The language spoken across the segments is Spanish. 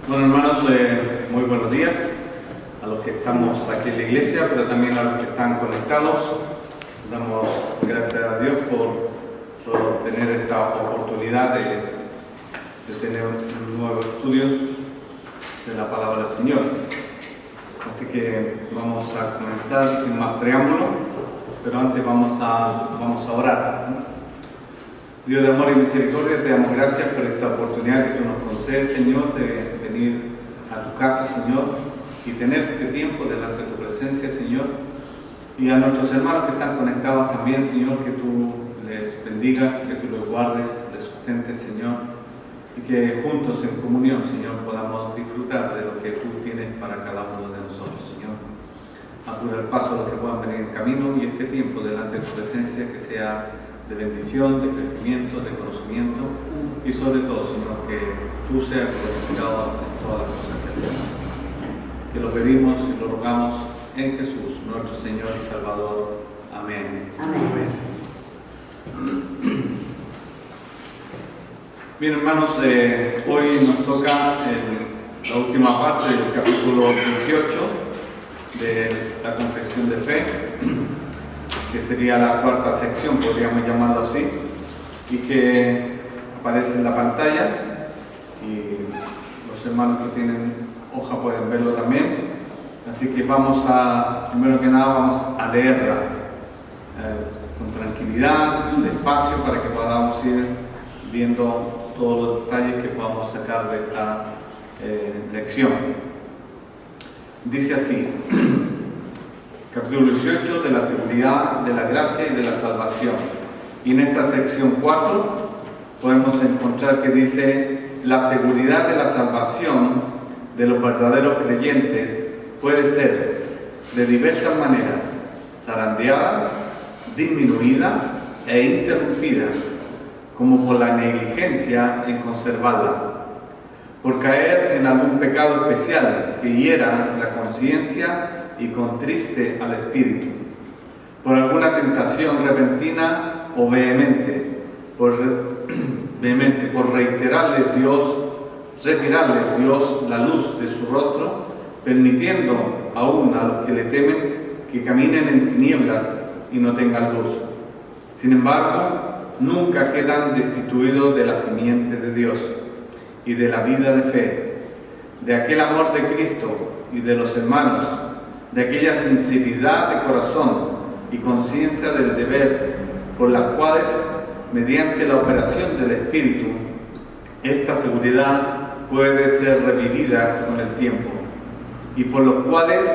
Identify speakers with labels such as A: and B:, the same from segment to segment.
A: Bueno, hermanos, muy buenos días a los que estamos aquí en la iglesia, pero también a los que están conectados. Damos gracias a Dios por tener esta oportunidad de tener un nuevo estudio de la palabra del Señor. Así que vamos a comenzar sin más preámbulo, pero antes vamos a orar. Dios de amor y misericordia, te damos gracias por esta oportunidad que tú nos concedes, Señor, de venir a tu casa, Señor, y tener este tiempo delante de tu presencia, Señor. Y a nuestros hermanos que están conectados también, Señor, que tú les bendigas, que tú los guardes, les sustentes, Señor, y que juntos en comunión, Señor, podamos disfrutar de lo que tú tienes para cada uno de nosotros, Señor. Apura el paso a los que puedan venir en camino y este tiempo delante de tu presencia que sea de bendición, de crecimiento, de conocimiento y sobre todo, Señor, que tú seas glorificado en todas las cosas que hacemos. Que lo pedimos y lo rogamos en Jesús, nuestro Señor y Salvador. Amén.
B: Amén.
A: Bien, hermanos, hoy nos toca la última parte del capítulo 18 de la Confesión de Fe, que sería la cuarta sección, podríamos llamarlo así, y que aparece en la pantalla, y los hermanos que tienen hoja pueden verlo también. Así que primero que nada vamos a leerla con tranquilidad, despacio, para que podamos ir viendo todos los detalles que podamos sacar de esta lección. Dice así: capítulo 18 de la seguridad, de la gracia y de la salvación. Y en esta sección 4 podemos encontrar que dice: la seguridad de la salvación de los verdaderos creyentes puede ser de diversas maneras zarandeada, disminuida e interrumpida, como por la negligencia en conservarla, por caer en algún pecado especial que hiera la conciencia y contriste al espíritu, por alguna tentación repentina o vehemente, por retirarle Dios la luz de su rostro, permitiendo aún a los que le temen que caminen en tinieblas y no tengan luz. Sin embargo, nunca quedan destituidos de la simiente de Dios y de la vida de fe, de aquel amor de Cristo y de los hermanos, de aquella sinceridad de corazón y conciencia del deber, por las cuales, mediante la operación del Espíritu, esta seguridad puede ser revivida con el tiempo, y por los cuales,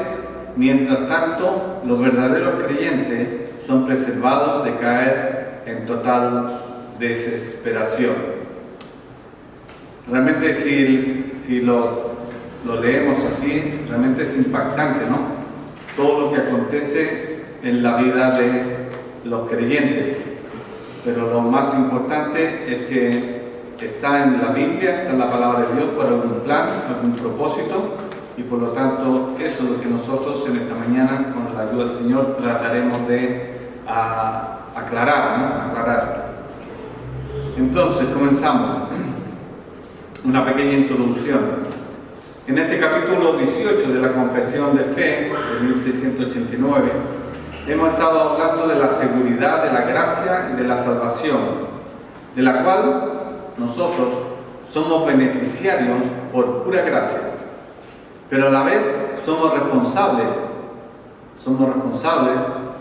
A: mientras tanto, los verdaderos creyentes son preservados de caer en total desesperación. Realmente si lo leemos así, realmente es impactante, ¿no? Todo lo que acontece en la vida de los creyentes. Pero lo más importante es que está en la Biblia, está en la palabra de Dios por algún plan, algún propósito, y por lo tanto eso es lo que nosotros en esta mañana, con la ayuda del Señor, trataremos de aclarar, ¿no? Aclarar. Entonces, comenzamos. Una pequeña introducción. En este capítulo 18 de la Confesión de Fe de 1689, hemos estado hablando de la seguridad de la gracia y de la salvación, de la cual nosotros somos beneficiarios por pura gracia, pero a la vez somos responsables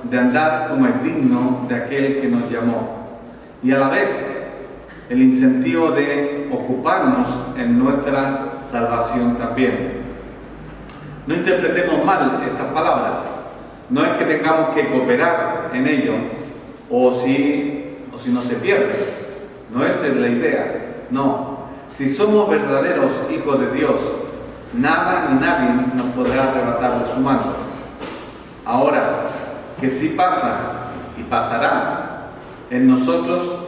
A: de andar como es digno de aquel que nos llamó, y a la vez el incentivo de ocuparnos en nuestra salvación también. No interpretemos mal estas palabras. No es que tengamos que cooperar en ello o si no se pierde. No esa es la idea. No. Si somos verdaderos hijos de Dios, nada ni nadie nos podrá arrebatar de su mano. Ahora, que sí pasa y pasará en nosotros,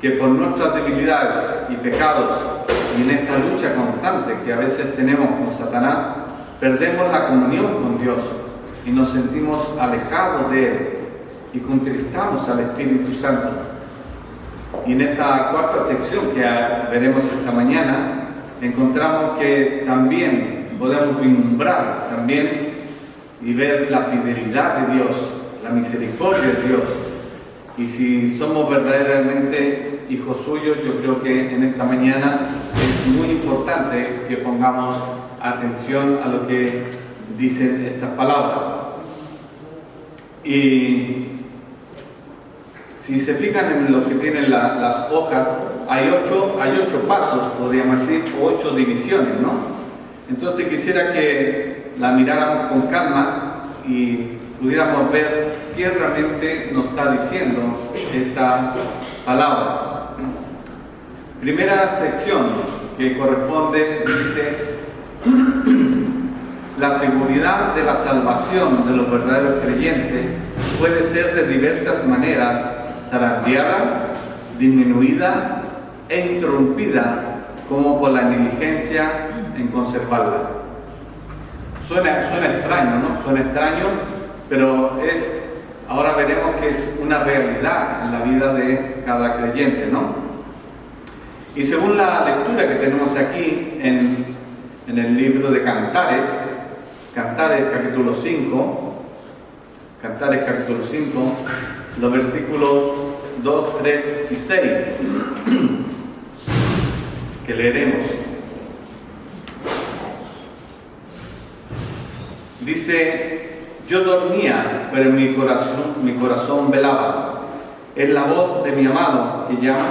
A: que por nuestras debilidades y pecados y en esta lucha constante que a veces tenemos con Satanás, perdemos la comunión con Dios y nos sentimos alejados de Él y contristamos al Espíritu Santo. Y en esta cuarta sección que veremos esta mañana, encontramos que también podemos vislumbrar también y ver la fidelidad de Dios, la misericordia de Dios. Y si somos verdaderamente hijos suyos, yo creo que en esta mañana es muy importante que pongamos atención a lo que dicen estas palabras. Y si se fijan en lo que tienen las hojas, hay ocho pasos, podríamos decir, o 8 divisiones, ¿no? Entonces quisiera que la miráramos con calma y pudiéramos ver qué realmente nos está diciendo estas palabras. Primera sección que corresponde, dice: la seguridad de la salvación de los verdaderos creyentes puede ser de diversas maneras zarandeada, disminuida e interrumpida, como por la negligencia en conservarla. Suena extraño, ¿no? Suena extraño, pero ahora veremos que es una realidad en la vida de cada creyente, ¿no? Y según la lectura que tenemos aquí en el libro de Cantares capítulo 5, los versículos 2, 3 y 6, que leeremos. Dice: yo dormía, pero mi corazón velaba. Es la voz de mi amado que llama: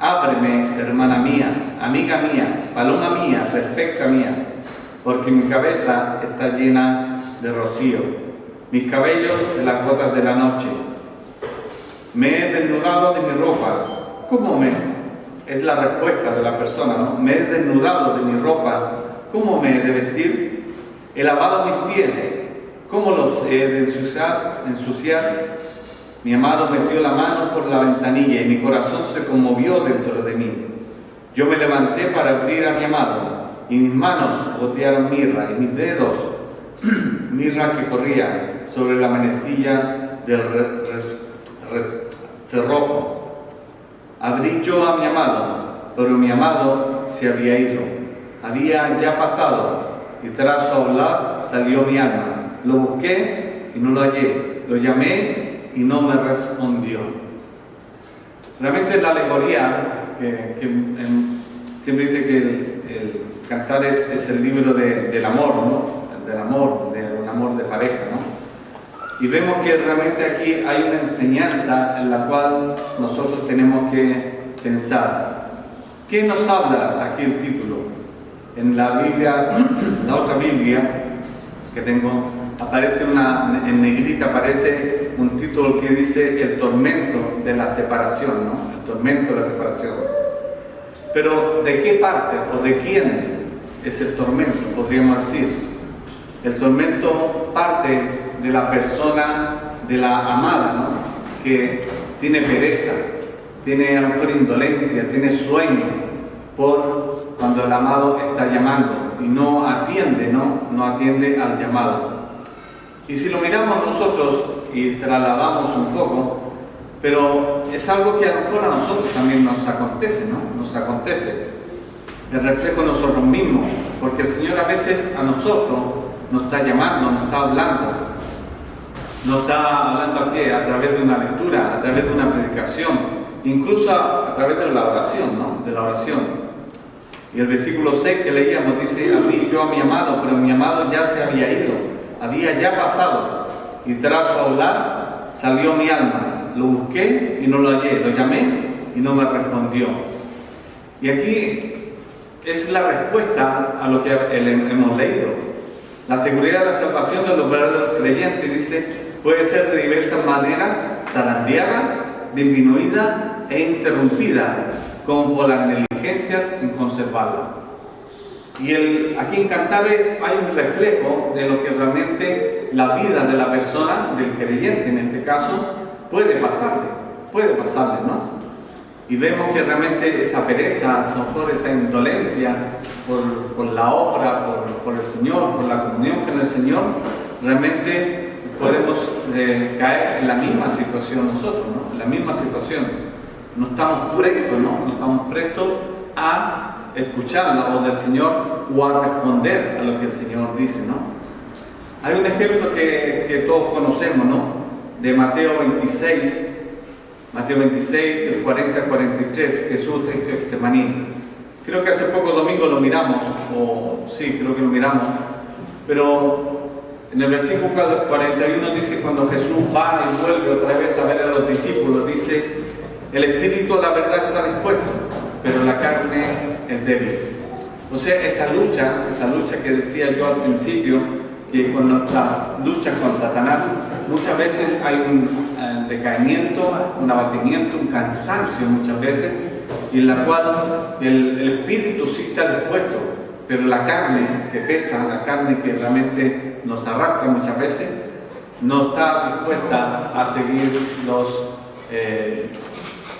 A: ábreme, hermana mía, amiga mía, paloma mía, perfecta mía, porque mi cabeza está llena de rocío, mis cabellos de las gotas de la noche. Me he desnudado de mi ropa. Es la respuesta de la persona, ¿no? Me he desnudado de mi ropa. ¿Cómo me he de vestir? He lavado mis pies. ¿Cómo los he de ensuciar? Mi amado metió la mano por la ventanilla y mi corazón se conmovió dentro de mí. Yo me levanté para abrir a mi amado y mis manos gotearon mirra y mis dedos mirra que corría sobre la manecilla del cerrojo. Abrí yo a mi amado, pero mi amado se había ido. Había ya pasado y tras su hablar salió mi alma. Lo busqué y no lo hallé. Lo llamé y no me respondió. Realmente la alegoría siempre dice que el Cantar es el libro del amor, ¿no? De un amor de pareja, ¿no? Y vemos que realmente aquí hay una enseñanza en la cual nosotros tenemos que pensar. ¿Qué nos habla aquí el título? En la Biblia, la otra Biblia que tengo, en negrita aparece un título que dice el tormento de la separación, ¿no? El tormento de la separación. Pero ¿de qué parte o de quién es el tormento? Podríamos decir. El tormento parte de la persona, de la amada, ¿no? Que tiene pereza, tiene a lo mejor indolencia, tiene sueño por cuando el amado está llamando y no atiende al llamado. Y si lo miramos nosotros y trasladamos un poco, pero es algo que a lo mejor a nosotros también nos acontece, ¿no? Nos acontece. El reflejo de nosotros mismos, porque el Señor a veces a nosotros nos está llamando, nos está hablando. Nos está hablando aquí a través de una lectura, a través de una predicación, incluso a través de la oración, ¿no? De la oración. Y el versículo 6 que leíamos dice: abrí yo a mi amado, pero mi amado ya se había ido, había ya pasado, y tras su hablar salió mi alma. Lo busqué y no lo hallé, lo llamé y no me respondió. Y aquí es la respuesta a lo que hemos leído. La seguridad de la salvación de los verdaderos creyentes, dice, puede ser de diversas maneras zarandeada, disminuida e interrumpida, como por las negligencias en conservarla. Y aquí en Cantares hay un reflejo de lo que realmente la vida de la persona, del creyente en este caso, puede pasarle, ¿no? Y vemos que realmente esa pereza, esa indolencia por la obra, por el Señor, por la comunión con el Señor, realmente podemos caer en la misma situación nosotros, ¿no? En la misma situación. No estamos prestos, ¿no? No estamos prestos a escuchar la voz del Señor o a responder a lo que el Señor dice, ¿no? Hay un ejemplo que todos conocemos, ¿no? De Mateo 26, del 40 al 43, Jesús en Getsemaní. Creo que hace pocos domingos lo miramos, creo que lo miramos, pero en el versículo 41 dice, cuando Jesús va y vuelve otra vez a ver a los discípulos, dice, el espíritu a la verdad está dispuesto, pero la carne es débil. O sea, esa lucha que decía yo al principio, que con nuestras luchas con Satanás, muchas veces hay un decaimiento, un abatimiento, un cansancio muchas veces, y en la cual el espíritu sí está dispuesto, pero la carne que pesa, la carne que realmente nos arrastra muchas veces, no está dispuesta a seguir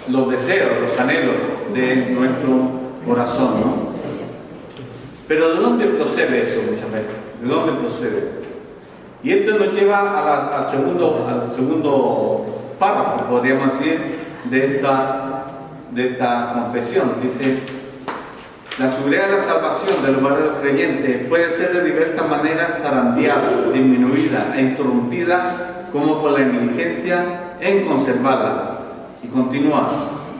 A: los deseos, los anhelos de nuestro corazón, ¿no? Pero ¿de dónde procede eso muchas veces? ¿De dónde procede? Y esto nos lleva al segundo párrafo, podríamos decir, de esta confesión. Dice, la seguridad de la salvación de los verdaderos creyentes puede ser de diversas maneras zarandeada, disminuida e interrumpida, como por la negligencia en conservarla. Y continúa,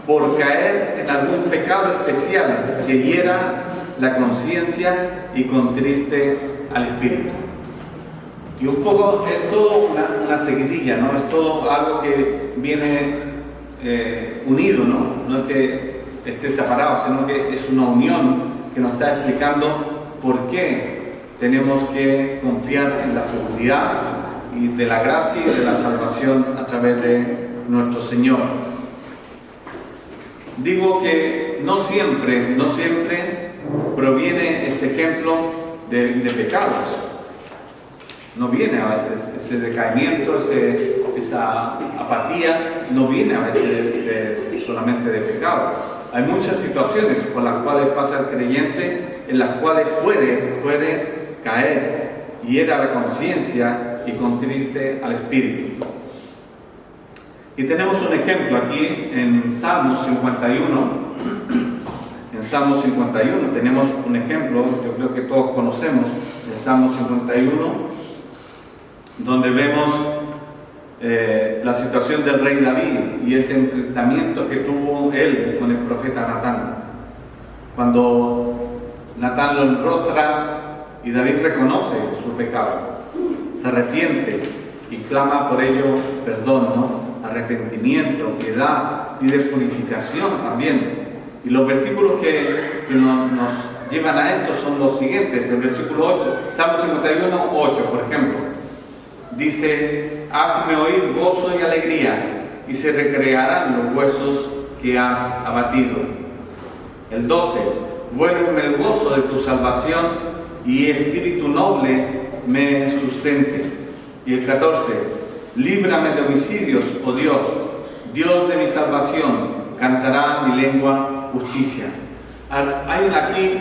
A: por caer en algún pecado especial que hiera la conciencia y contriste al espíritu. Y un poco es todo una seguidilla, ¿no? Es todo algo que viene unido, ¿no? No es que esté separado, sino que es una unión que nos está explicando por qué tenemos que confiar en la seguridad y de la gracia y de la salvación a través de nuestro Señor. Digo que no siempre proviene este ejemplo de pecados. No viene a veces ese decaimiento, esa apatía, no viene a veces solamente de pecado. Hay muchas situaciones por las cuales pasa el creyente, en las cuales puede caer, hiera la conciencia y contriste al espíritu. Y tenemos un ejemplo aquí en Salmos 51. En Salmos 51 tenemos un ejemplo, yo creo que todos conocemos, el Salmo 51, donde vemos la situación del rey David y ese enfrentamiento que tuvo él con el profeta Natán. Cuando Natán lo enrostra y David reconoce su pecado, se arrepiente y clama por ello perdón, ¿no? Arrepentimiento, piedad, pide purificación también. Y los versículos que nos llevan a esto son los siguientes. El versículo 8, Salmo 51, 8, por ejemplo, dice, hazme oír gozo y alegría, y se recrearán los huesos que has abatido. El 12, vuélveme el gozo de tu salvación, y espíritu noble me sustente. Y el 14, líbrame de homicidios, oh Dios, Dios de mi salvación, cantará mi lengua justicia. Hay aquí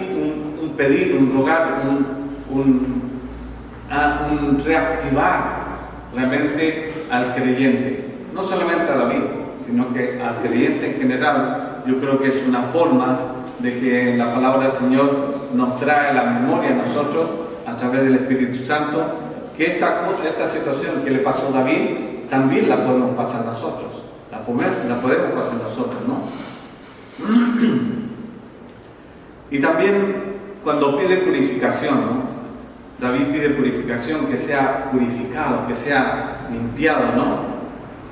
A: un pedir, un rogar, un reactivar realmente al creyente, no solamente a David, sino que al creyente en general. Yo creo que es una forma de que la palabra del Señor nos trae a la memoria a nosotros a través del Espíritu Santo, que esta situación que le pasó a David también la podemos pasar nosotros, la podemos pasar nosotros, ¿no? Y también cuando pide purificación, ¿no? David pide purificación, que sea purificado, que sea limpiado, ¿no?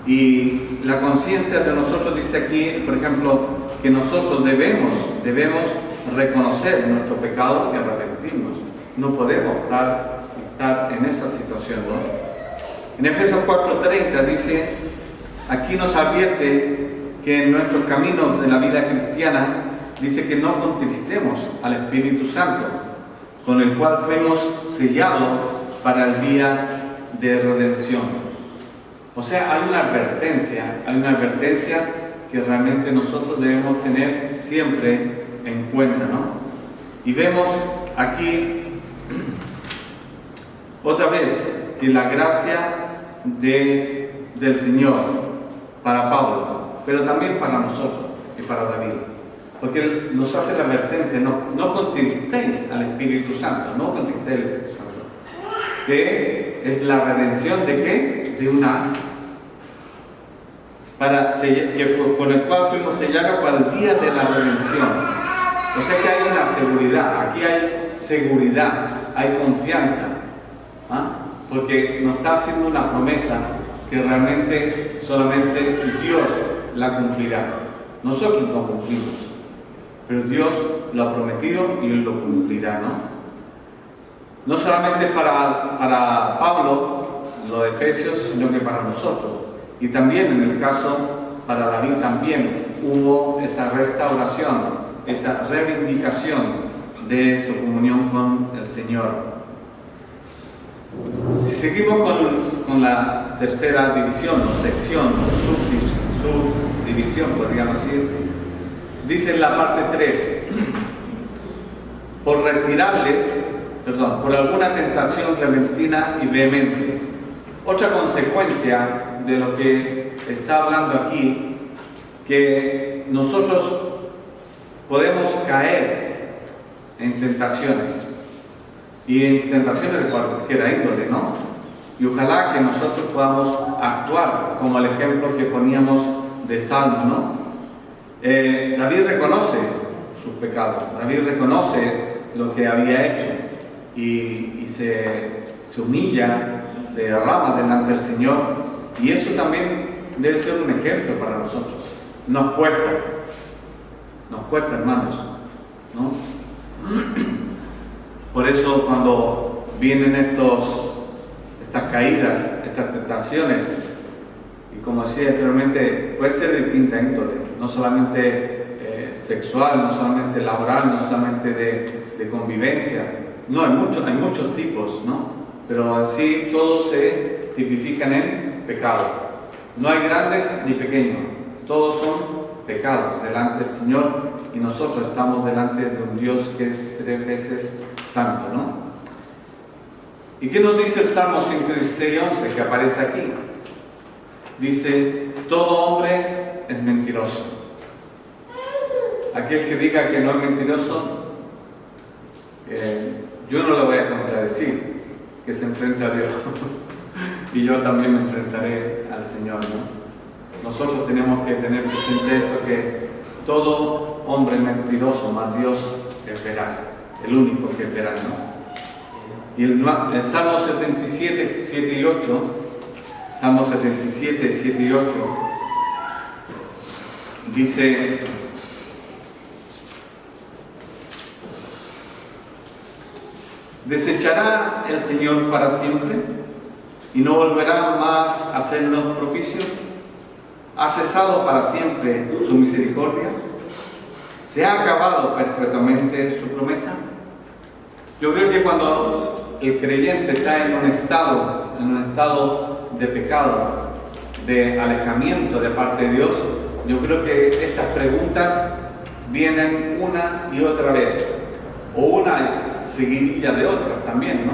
A: Y la conciencia de nosotros dice aquí, por ejemplo, que nosotros debemos reconocer nuestro pecado y arrepentirnos. No podemos estar en esa situación, ¿no? En Efesios 4:30 dice, aquí nos advierte que en nuestros caminos de la vida cristiana, dice que no contristemos al Espíritu Santo, con el cual fuimos sellados para el día de redención. O sea, hay una advertencia que realmente nosotros debemos tener siempre en cuenta, ¿no? Y vemos aquí otra vez que la gracia del Señor para Pablo, pero también para nosotros y para David. Porque nos hace la advertencia, no contristéis al Espíritu Santo, no contristéis al Espíritu Santo. Que es la redención de ¿qué? De un acto. Con el cual fuimos sellados para el día de la redención. O sea que hay una seguridad, aquí hay seguridad, hay confianza. ¿Ah? Porque nos está haciendo una promesa que realmente solamente Dios la cumplirá. Nosotros no cumplimos, pero Dios lo ha prometido y Él lo cumplirá, ¿no? No solamente para Pablo, lo de Efesios, sino que para nosotros. Y también en el caso para David también hubo esa restauración, esa reivindicación de su comunión con el Señor. Si seguimos con la tercera división, o sección, o subdivisión, podríamos decir, dice en la parte 3, por alguna tentación repentina y vehemente. Otra consecuencia de lo que está hablando aquí, que nosotros podemos caer en tentaciones, y en tentaciones de cualquier índole, ¿no? Y ojalá que nosotros podamos actuar como el ejemplo que poníamos de Salmo, ¿no? David reconoce sus pecados, David reconoce lo que había hecho y se humilla, se derrama delante del Señor, y eso también debe ser un ejemplo para nosotros. Nos cuesta, hermanos, ¿no? Por eso cuando vienen estas caídas, estas tentaciones, y como decía anteriormente, puede ser de distinta índole, no solamente sexual, no solamente laboral, no solamente de convivencia, no, hay muchos tipos, ¿no? Pero sí todos se tipifican en pecado. No hay grandes ni pequeños, todos son pecados delante del Señor, y nosotros estamos delante de un Dios que es 3 veces santo, ¿no? ¿Y qué nos dice el Salmo 116:11 que aparece aquí? Dice, todo hombre es mentiroso. Aquel que diga que no es mentiroso, yo no lo voy a contradecir, que se enfrente a Dios. Y yo también me enfrentaré al Señor, ¿no? Nosotros tenemos que tener presente esto, que todo hombre es mentiroso, más Dios es veraz. El único que es veraz, ¿no? Y el Salmo 77, 7 y 8, Salmo 77, 7 y 8, dice, ¿desechará el Señor para siempre y no volverá más a hacernos propicio? ¿Ha cesado para siempre su misericordia? ¿Se ha acabado perpetuamente su promesa? Yo creo que cuando el creyente está en un estado de pecado, de alejamiento de parte de Dios, yo creo que estas preguntas vienen una y otra vez, o una seguidilla de otras también, ¿no?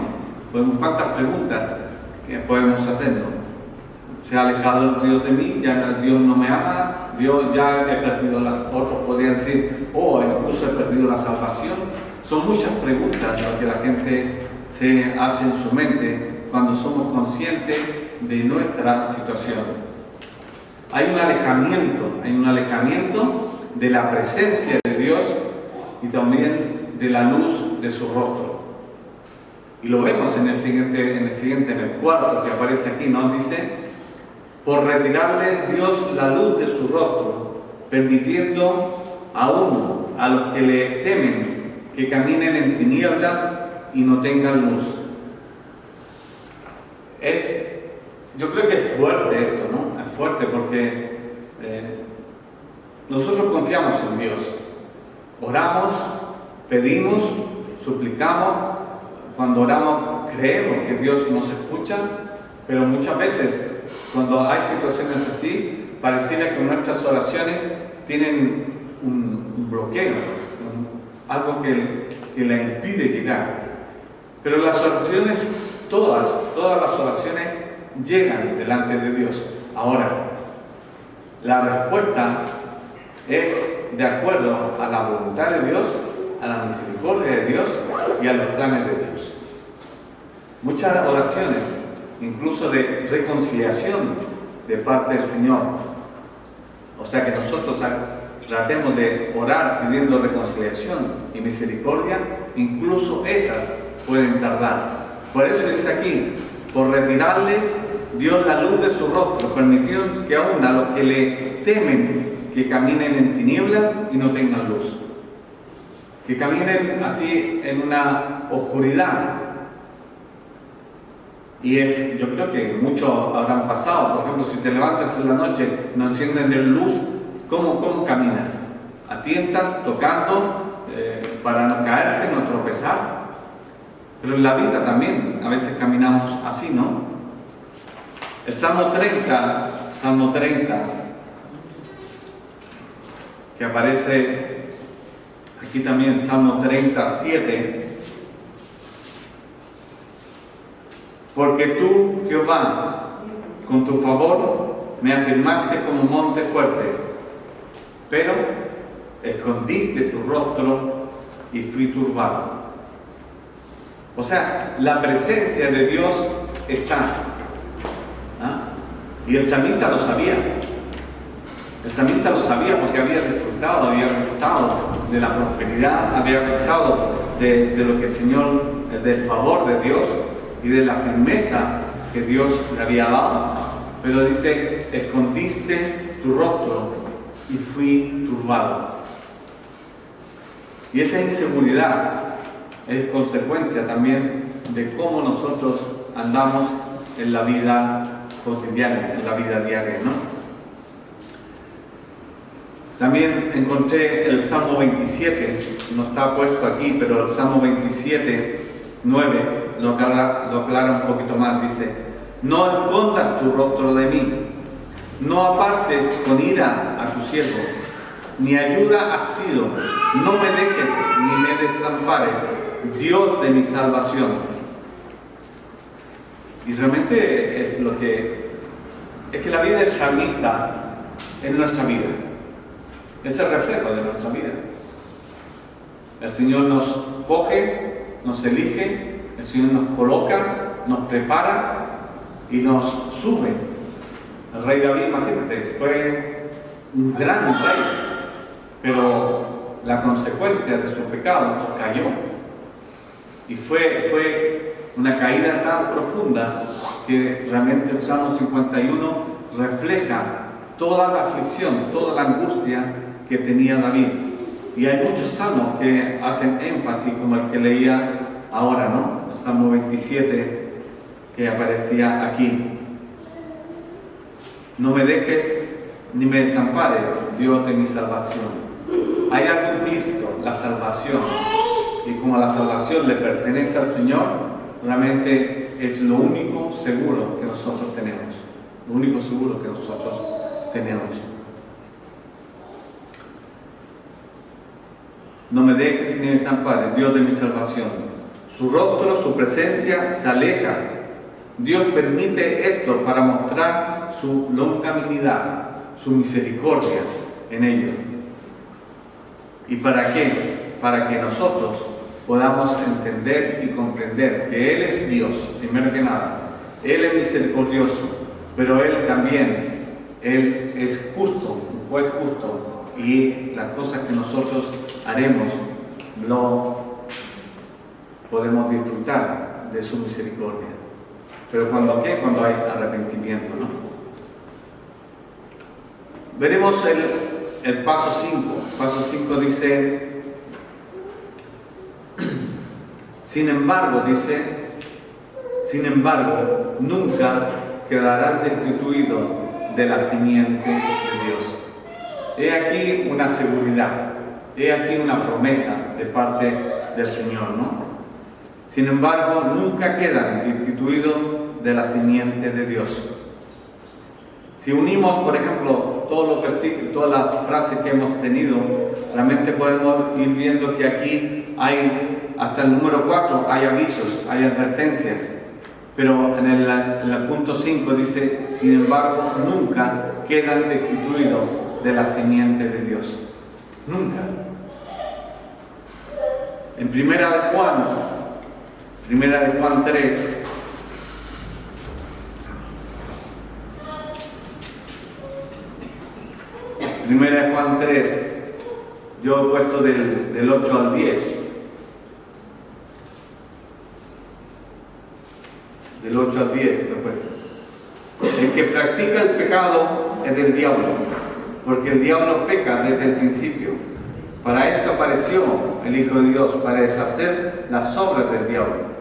A: ¿Cuántas preguntas que podemos hacernos? ¿Se ha alejado Dios de mí? ¿Ya Dios no me ama? ¿Dios ya he perdido las otras? Podrían decir, incluso he perdido la salvación. Son muchas preguntas lo que la gente se hace en su mente cuando somos conscientes de nuestra situación. Hay un alejamiento de la presencia de Dios y también de la luz de su rostro. Y lo vemos en el cuarto que aparece aquí, ¿no? Dice, por retirarle Dios la luz de su rostro, permitiendo aún a los que le temen que caminen en tinieblas y no tengan luz. Yo creo que es fuerte esto, ¿no? Es fuerte porque nosotros confiamos en Dios. Oramos, pedimos, suplicamos. Cuando oramos creemos que Dios nos escucha, pero muchas veces cuando hay situaciones así, pareciera que nuestras oraciones tienen un bloqueo, algo que la impide llegar. Pero las oraciones, todas las oraciones llegan delante de Dios. Ahora, la respuesta es de acuerdo a la voluntad de Dios, a la misericordia de Dios y a los planes de Dios. Muchas oraciones, incluso de reconciliación de parte del Señor. O sea que nosotros tratemos de orar pidiendo reconciliación y misericordia, incluso esas pueden tardar. Por eso dice aquí, por retirarles Dios la luz de su rostro, permitiendo que aún a los que le temen que caminen en tinieblas y no tengan luz. Que caminen así en una oscuridad. Y yo creo que muchos habrán pasado. Por ejemplo, si te levantas en la noche, no encienden de luz, ¿cómo caminas? ¿A tientas, tocando, para no caerte, no tropezar? Pero en la vida también, a veces caminamos así, ¿no? El Salmo 30, que aparece aquí también, Salmo 37. Porque tú, Jehová, con tu favor me afirmaste como monte fuerte, pero escondiste tu rostro y fui turbado. O sea, la presencia de Dios está. Y el salmista lo sabía. El salmista lo sabía porque había disfrutado de la prosperidad, había disfrutado de lo que el Señor, del favor de Dios y de la firmeza que Dios le había dado. Pero dice, escondiste tu rostro y fui turbado. Y esa inseguridad es consecuencia también de cómo nosotros andamos en la vida cotidiana, en la vida diaria, ¿no? También encontré el Salmo 27, no está puesto aquí, pero el Salmo 27, 9, lo aclara un poquito más, dice: no escondas tu rostro de mí, no apartes con ira a tu siervo, mi ayuda has sido, no me dejes ni me desampares, Dios de mi salvación. Y realmente es que la vida del salmista es nuestra vida, es el reflejo de nuestra vida. El Señor nos coge, nos elige, el Señor nos coloca, nos prepara y nos sube. El rey David, imagínate, fue un gran rey, pero la consecuencia de su pecado cayó. Y fue una caída tan profunda que realmente el Salmo 51 refleja toda la aflicción, toda la angustia que tenía David. Y hay muchos salmos que hacen énfasis, como el que leía ahora, ¿no? El Salmo 27 que aparecía aquí. No me dejes ni me desampares, Dios de mi salvación. Hay algo implícito, la salvación. Y como la salvación le pertenece al Señor, realmente es lo único seguro que nosotros tenemos. Lo único seguro que nosotros tenemos. No me dejes ni me desampares, Dios de mi salvación. Su rostro, su presencia se aleja. Dios permite esto para mostrar su longanimidad, su misericordia en ello. ¿Y para qué? Para que nosotros podamos entender y comprender que Él es Dios, primero que nada. Él es misericordioso, pero Él también, Él es justo, un juez justo, y las cosas que nosotros haremos no podemos disfrutar de su misericordia. Pero cuando hay arrepentimiento, ¿no? Veremos el paso 5. Paso 5 dice: sin embargo, nunca quedarán destituidos de la simiente de Dios. He aquí una seguridad, he aquí una promesa de parte del Señor, ¿no? Sin embargo, nunca quedan destituidos de la simiente de Dios. Si unimos, por ejemplo, todos los versículos, todas las frases que hemos tenido, realmente podemos ir viendo que aquí hay, hasta el número 4, hay avisos, hay advertencias. Pero en el punto 5 dice: sin embargo, nunca quedan destituidos de la simiente de Dios. Nunca. En Primera de Juan 3, Primera de Juan 3, yo he puesto del 8 al 10. Del 8 al 10 lo he puesto. El que practica el pecado es del diablo, porque el diablo peca desde el principio. Para esto apareció el Hijo de Dios, para deshacer las obras del diablo.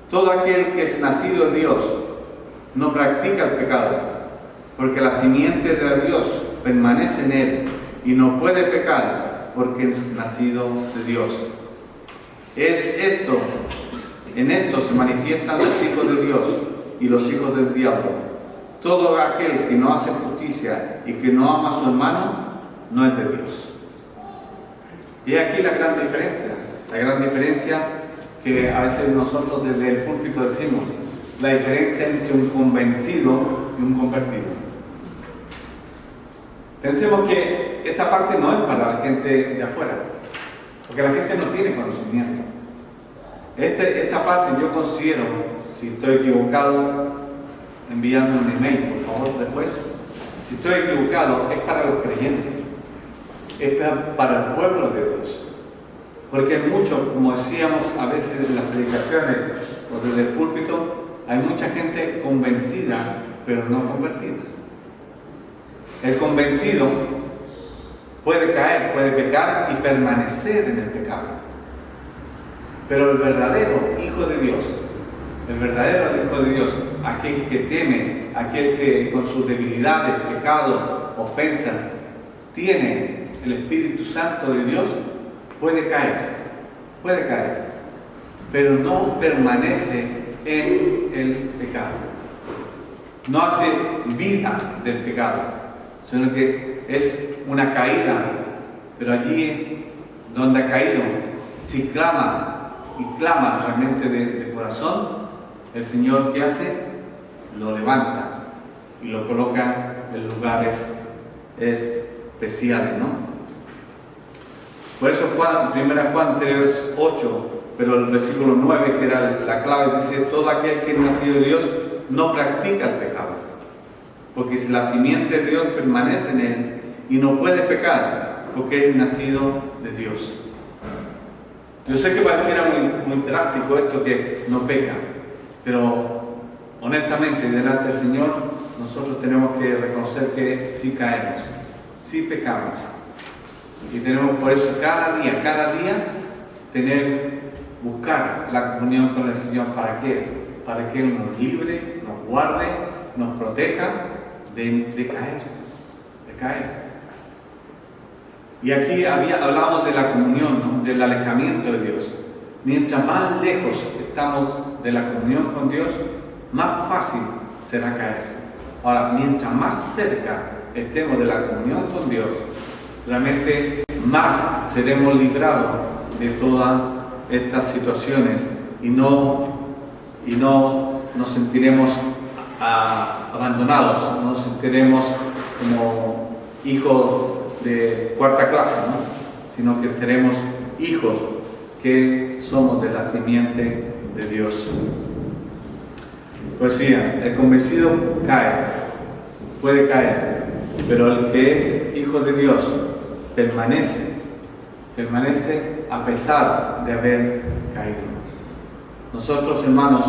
A: Todo aquel que es nacido de Dios no practica el pecado, porque la simiente de Dios permanece en él y no puede pecar porque es nacido de Dios. En esto se manifiestan los hijos de Dios y los hijos del diablo. Todo aquel que no hace justicia y que no ama a su hermano no es de Dios. Y aquí la gran diferencia que a veces nosotros desde el púlpito decimos, la diferencia entre un convencido y un convertido. Pensemos que esta parte no es para la gente de afuera, porque la gente no tiene conocimiento. Esta parte yo considero, si estoy equivocado, enviando un email, por favor, después. Si estoy equivocado, es para los creyentes, es para el pueblo de Dios. Porque mucho, como decíamos a veces en las predicaciones o desde el púlpito, hay mucha gente convencida, pero no convertida. El convencido puede caer, puede pecar y permanecer en el pecado. Pero el verdadero Hijo de Dios, aquel que teme, aquel que con sus debilidades, pecado, ofensa, tiene el Espíritu Santo de Dios, puede caer, pero no permanece en el pecado. No hace vida del pecado, sino que es una caída, pero allí donde ha caído, si clama realmente de corazón, el Señor, ¿qué hace? Lo levanta y lo coloca en lugares especiales, ¿no? Por eso 1 Juan 3, 8, pero el versículo 9, que era la clave, dice: todo aquel que es nacido de Dios no practica el pecado, porque si la simiente de Dios permanece en él y no puede pecar, porque es nacido de Dios. Yo sé que pareciera muy drástico esto que no peca, pero honestamente delante del Señor nosotros tenemos que reconocer que sí caemos, sí pecamos. Y tenemos por eso cada día buscar la comunión con el Señor. ¿Para qué? Para que Él nos libre, nos guarde, nos proteja de caer. Y aquí hablábamos de la comunión, ¿no? Del alejamiento de Dios. Mientras más lejos estamos de la comunión con Dios, más fácil será caer. Ahora, mientras más cerca estemos de la comunión con Dios, realmente más seremos librados de todas estas situaciones y no nos sentiremos abandonados, no nos sentiremos como hijos de cuarta clase, ¿no? Sino que seremos hijos que somos de la simiente de Dios. Pues sí, el convencido puede caer, pero el que es hijo de Dios permanece a pesar de haber caído. Nosotros, hermanos,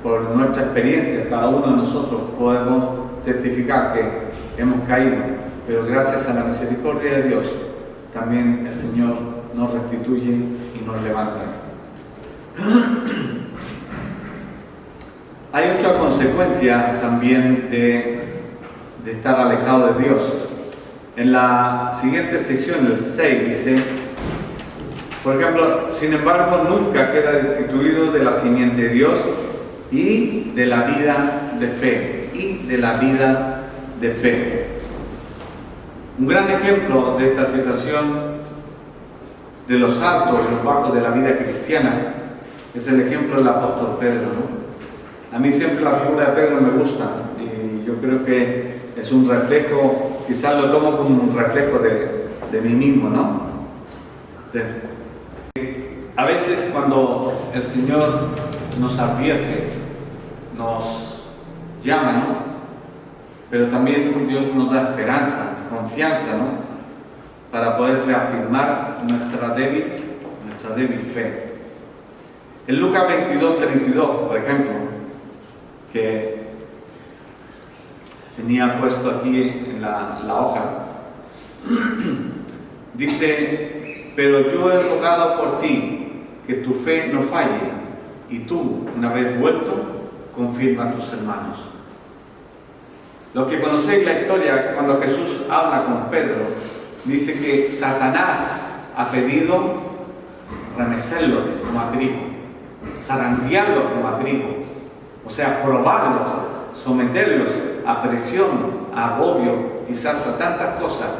A: por nuestra experiencia, cada uno de nosotros podemos testificar que hemos caído, pero gracias a la misericordia de Dios, también el Señor nos restituye y nos levanta. Hay otra consecuencia también de estar alejado de Dios. En la siguiente sección, el 6, dice: por ejemplo, sin embargo, nunca queda destituido de la simiente de Dios y de la vida de fe. Un gran ejemplo de esta situación, de los altos y los bajos de la vida cristiana, es el ejemplo del apóstol Pedro, ¿no? A mí siempre la figura de Pedro me gusta, y yo creo que es un reflejo, quizás lo tomo como un reflejo de mí mismo, ¿no? A veces cuando el Señor nos advierte, nos llama, ¿no? Pero también Dios nos da esperanza, confianza, ¿no? Para poder reafirmar nuestra débil fe. En Lucas 22:32, por ejemplo, que tenía puesto aquí en la hoja, dice: pero yo he rogado por ti que tu fe no falle, y tú, una vez vuelto, confirma a tus hermanos. Los que conocéis la historia, cuando Jesús habla con Pedro, dice que Satanás ha pedido remecerlo como a trigo, zarandearlo como a trigo, o sea, probarlos, someterlos a presión, a agobio, quizás a tantas cosas,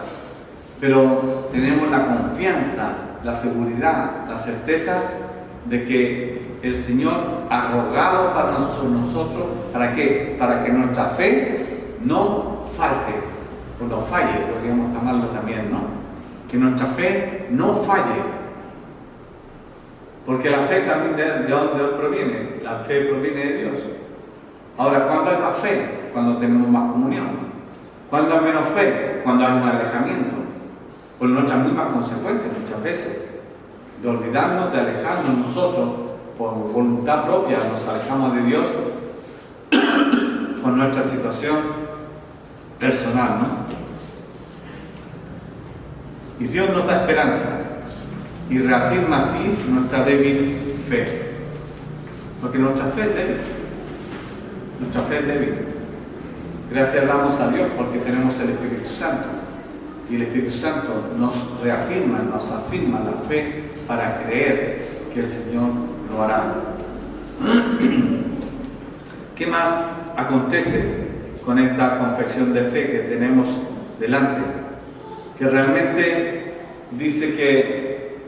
A: pero tenemos la confianza, la seguridad, la certeza de que el Señor ha rogado para nosotros, ¿para qué? Para que nuestra fe no falte, o no falle, podríamos llamarlo también, ¿no? Que nuestra fe no falle, porque la fe también ¿de dónde proviene? La fe proviene de Dios. Ahora, ¿cuándo hay más fe? Cuando tenemos más comunión. ¿Cuándo hay menos fe? Cuando hay un alejamiento, por nuestras mismas consecuencias muchas veces, de olvidarnos, de alejarnos nosotros, por voluntad propia, nos alejamos de Dios con nuestra situación personal, ¿no? Y Dios nos da esperanza y reafirma así nuestra débil fe, porque nuestra fe es débil, nuestra fe es débil. Gracias damos a Dios porque tenemos el Espíritu Santo, y el Espíritu Santo nos reafirma, nos afirma la fe para creer que el Señor lo hará. ¿Qué más acontece con esta confesión de fe que tenemos delante? Que realmente dice que,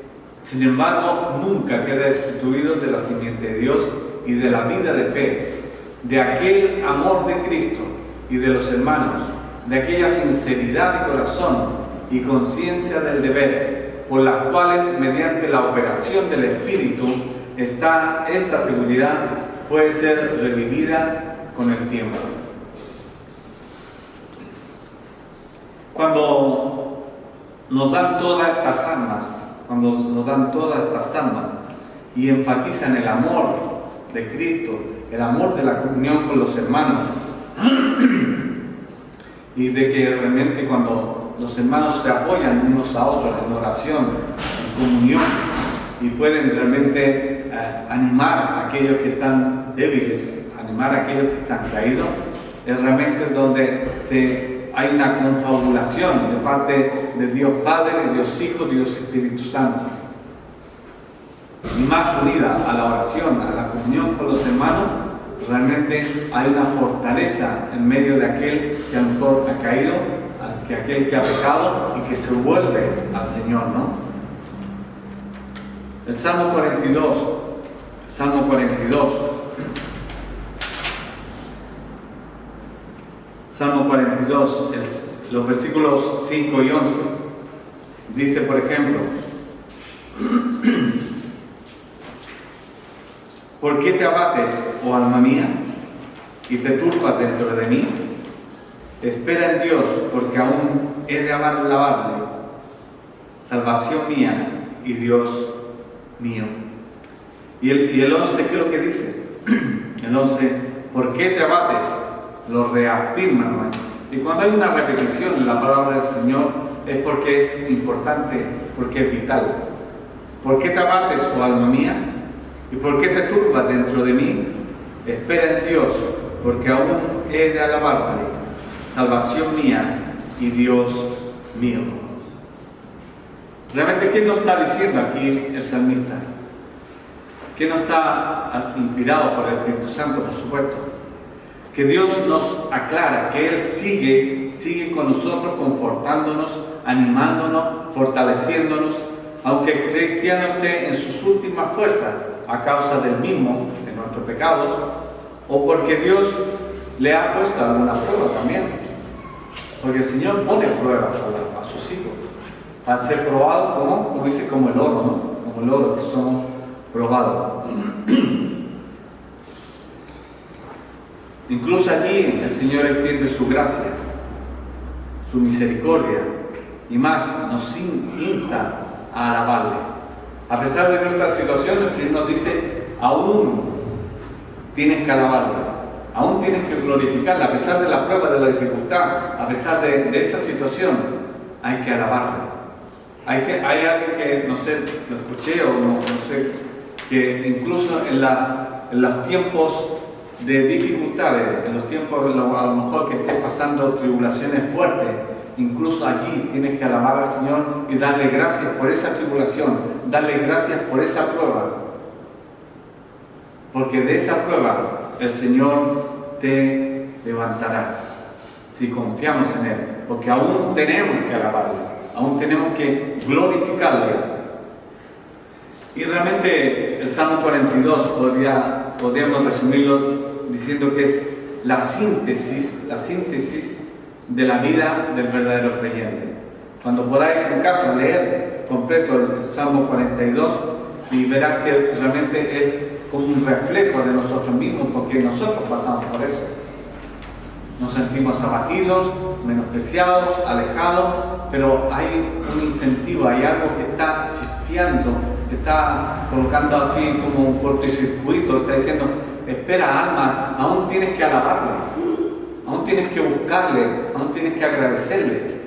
A: sin embargo, nunca queda destituido de la simiente de Dios y de la vida de fe, de aquel amor de Cristo y de los hermanos, de aquella sinceridad de corazón y conciencia del deber, por las cuales, mediante la operación del Espíritu, esta seguridad puede ser revivida con el tiempo. Cuando nos dan todas estas armas, y enfatizan el amor de Cristo, el amor de la comunión con los hermanos, y de que realmente cuando los hermanos se apoyan unos a otros en oración, en comunión, y pueden realmente animar a aquellos que están débiles, animar a aquellos que están caídos, es realmente donde hay una confabulación de parte de Dios Padre, Dios Hijo, Dios Espíritu Santo. Y más unida a la oración, a la comunión con los hermanos, realmente hay una fortaleza en medio de aquel que a lo mejor ha caído, que aquel que ha pecado y que se vuelve al Señor, ¿no? El Salmo 42, los versículos 5 y 11, dice, por ejemplo: ¿por qué te abates, oh alma mía, y te turbas dentro de mí? Espera en Dios, porque aún he de alabarle, salvación mía y Dios mío. Y el 11, ¿qué es lo que dice? El 11, ¿por qué te abates? Lo reafirma, hermano. Y cuando hay una repetición en la palabra del Señor, es porque es importante, porque es vital. ¿Por qué te abates, oh alma mía? ¿Y por qué te turbas dentro de mí? Espera en Dios, porque aún he de alabarle, salvación mía y Dios mío. Realmente, ¿qué nos está diciendo aquí el salmista? ¿Qué nos está inspirado por el Espíritu Santo, por supuesto? Que Dios nos aclara que Él sigue con nosotros, confortándonos, animándonos, fortaleciéndonos, aunque el cristiano esté en sus últimas fuerzas a causa del mismo, de nuestros pecados, o porque Dios le ha puesto alguna prueba también. Porque el Señor pone pruebas a sus hijos, para ser probados como dice, como el oro, ¿no? Como el oro, que somos probados. Incluso allí el Señor extiende su gracia, su misericordia, y más, nos insta a alabarle. A pesar de nuestra situación, el Señor nos dice, aún tienes que alabarle, aún tienes que glorificarle, a pesar de la prueba, de la dificultad, a pesar de esa situación, hay que alabarle. Hay alguien que, no sé, lo escuché o no sé, que incluso en los tiempos de dificultades, en los tiempos a lo mejor que estés pasando tribulaciones fuertes, incluso allí tienes que alabar al Señor y darle gracias por esa tribulación, darle gracias por esa prueba, porque de esa prueba el Señor te levantará si confiamos en Él, porque aún tenemos que alabarle, aún tenemos que glorificarle. Y realmente el Salmo 42 podríamos resumirlo diciendo que es la síntesis de la vida del verdadero creyente. Cuando podáis en casa leer completo el Salmo 42 y verás que realmente es como un reflejo de nosotros mismos, porque nosotros pasamos por eso. Nos sentimos abatidos, menospreciados, alejados, pero hay un incentivo, hay algo que está chispeando, que está colocando así como un cortocircuito, está diciendo, espera alma, aún tienes que alabarle, aún tienes que buscarle, aún tienes que agradecerle.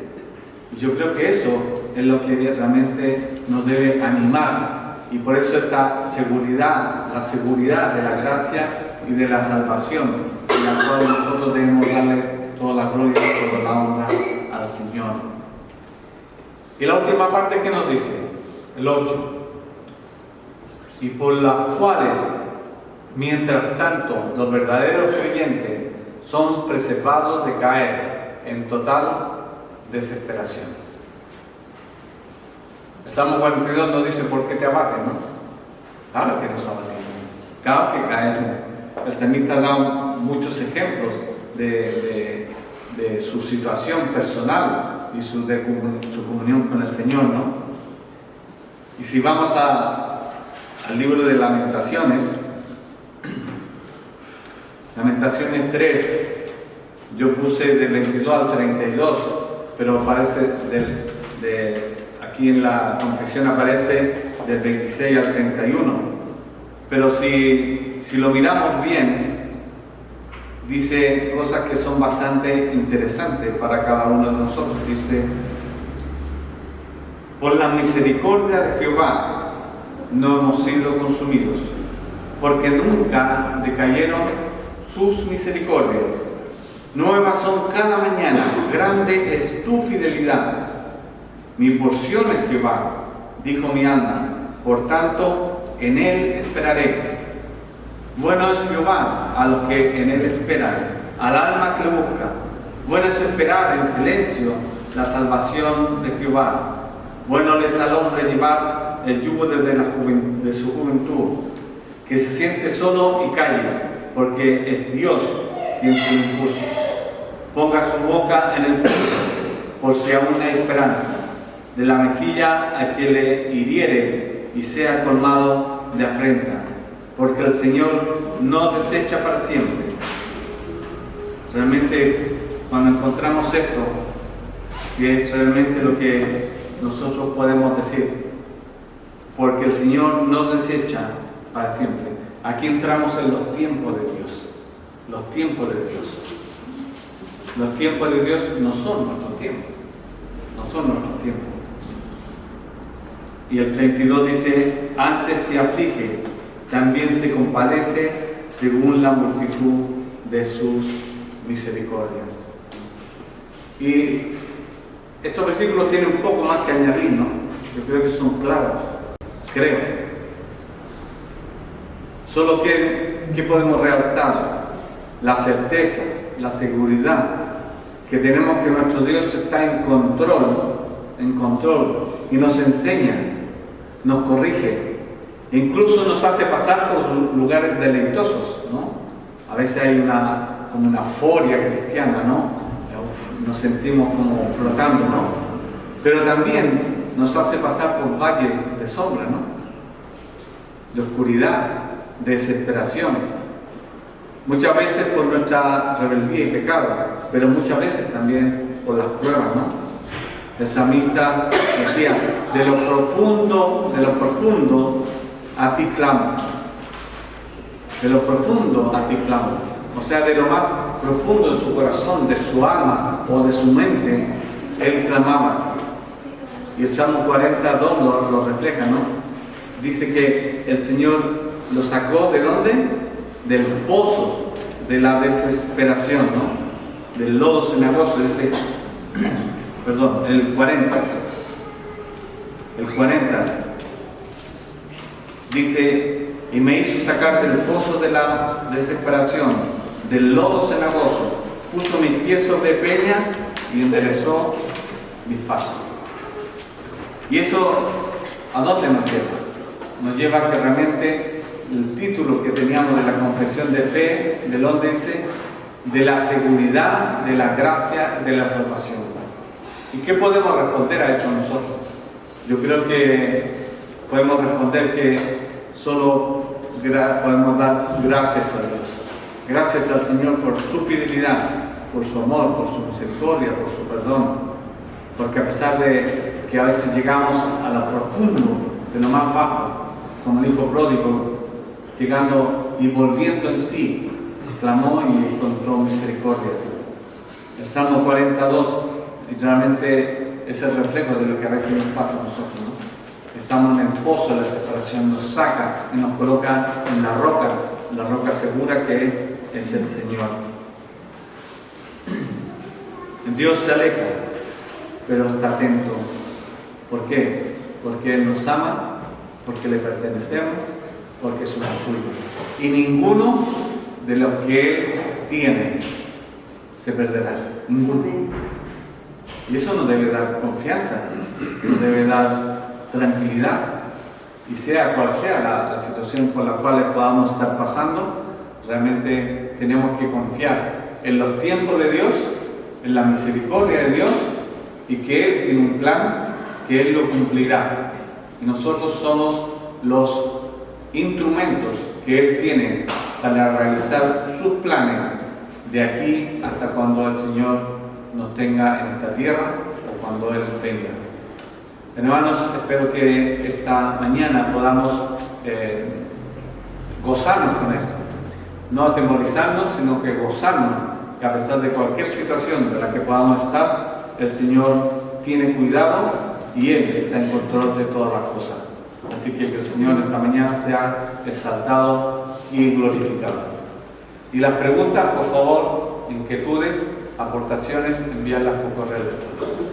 A: Y yo creo que eso es lo que realmente nos debe animar, y por eso esta seguridad, la seguridad de la gracia y de la salvación, y a cual nosotros debemos darle toda la gloria y toda la honra al Señor. Y la última parte que nos dice, el 8, y por las cuales, mientras tanto, los verdaderos creyentes son preservados de caer en total desesperación. El Salmo 42 nos dice, ¿por qué te abates? ¿No? Claro que nos abatimos, claro que caemos. El salmista da muchos ejemplos de su situación personal y su comunión con el Señor, ¿no? Y si vamos al libro de Lamentaciones, Lamentaciones 3, yo puse del 22 al 32, pero aparece aquí en la confesión aparece del 26 al 31. Pero si lo miramos bien, dice cosas que son bastante interesantes para cada uno de nosotros. Dice, por la misericordia de Jehová no hemos sido consumidos, porque nunca decayeron sus misericordias. Nuevas son cada mañana, grande es tu fidelidad. Mi porción es Jehová, dijo mi alma, por tanto en Él esperaré. Bueno es Jehová a los que en Él esperan, al alma que lo busca. Bueno es esperar en silencio la salvación de Jehová. Bueno es al hombre llevar el yugo de su juventud, que se siente solo y calle, porque es Dios quien se lo impuso. Ponga su boca en el piso, por si aún hay esperanza. De la mejilla a quien le hiriere y sea colmado de afrenta, porque el Señor no desecha para siempre. Realmente, cuando encontramos esto, que es realmente lo que nosotros podemos decir, porque el Señor no desecha para siempre. Aquí entramos en los tiempos de Dios. Los tiempos de Dios. Los tiempos de Dios no son nuestros tiempos. No son nuestros tiempos. Y el 32 dice, antes se aflige, también se compadece según la multitud de sus misericordias. Y estos versículos tienen un poco más que añadir, ¿no? Yo creo que son claros, creo. Solo que, ¿qué podemos resaltar? La certeza, la seguridad, que tenemos que nuestro Dios está en control, y nos enseña, nos corrige, e incluso nos hace pasar por lugares deleitosos, ¿no? A veces hay como una euforia cristiana, ¿no? nos sentimos como flotando, ¿no? Pero también nos hace pasar por valle de sombra, ¿no? De oscuridad, de desesperación. Muchas veces por nuestra rebeldía y pecado, pero muchas veces también por las pruebas, ¿no? El salmista decía, de lo profundo a ti clamo. De lo profundo a ti clamo. O sea, de lo más profundo de su corazón, de su alma o de su mente, él clamaba. Y el Salmo 42 lo refleja, ¿no? Dice que el Señor lo sacó ¿de dónde? Del pozo de la desesperación, ¿no? Del lodo cenagoso, dice, perdón, el 40 dice, y me hizo sacar del pozo de la desesperación, del lodo cenagoso, puso mis pies sobre peña y enderezó mis pasos. Y eso, ¿a dónde nos lleva? Nos lleva a que realmente el título que teníamos de la confesión de fe, de dónde dice, de la seguridad, de la gracia, de la salvación. ¿Y qué podemos responder a esto nosotros? Yo creo que podemos responder que solo podemos dar gracias a Dios. Gracias al Señor por su fidelidad, por su amor, por su misericordia, por su perdón. Porque a pesar de que a veces llegamos a lo profundo, de lo más bajo, como el hijo pródigo, llegando y volviendo en sí, clamó y encontró misericordia. El Salmo 42 literalmente es el reflejo de lo que a veces nos pasa a nosotros, ¿no? Estamos en el pozo de la separación, nos saca y nos coloca en la roca segura que es el Señor. Dios se aleja, pero está atento. ¿Por qué? Porque Él nos ama, porque le pertenecemos, porque somos suyos. Y ninguno de los que Él tiene se perderá. Ninguno. Y eso nos debe dar confianza, nos debe dar tranquilidad. Y sea cual sea la situación por la cual podamos estar pasando, realmente tenemos que confiar en los tiempos de Dios, en la misericordia de Dios, y que Él tiene un plan, que Él lo cumplirá. Y nosotros somos los instrumentos que Él tiene para realizar sus planes de aquí hasta cuando el Señor nos tenga en esta tierra o cuando Él venga. Hermanos, espero que esta mañana podamos gozarnos con esto. No atemorizarnos, sino que gozarnos, que a pesar de cualquier situación de la que podamos estar, el Señor tiene cuidado y Él está en control de todas las cosas. Así que el Señor esta mañana sea exaltado y glorificado. Y las preguntas, por favor, inquietudes, aportaciones, envíalas por correo electrónico.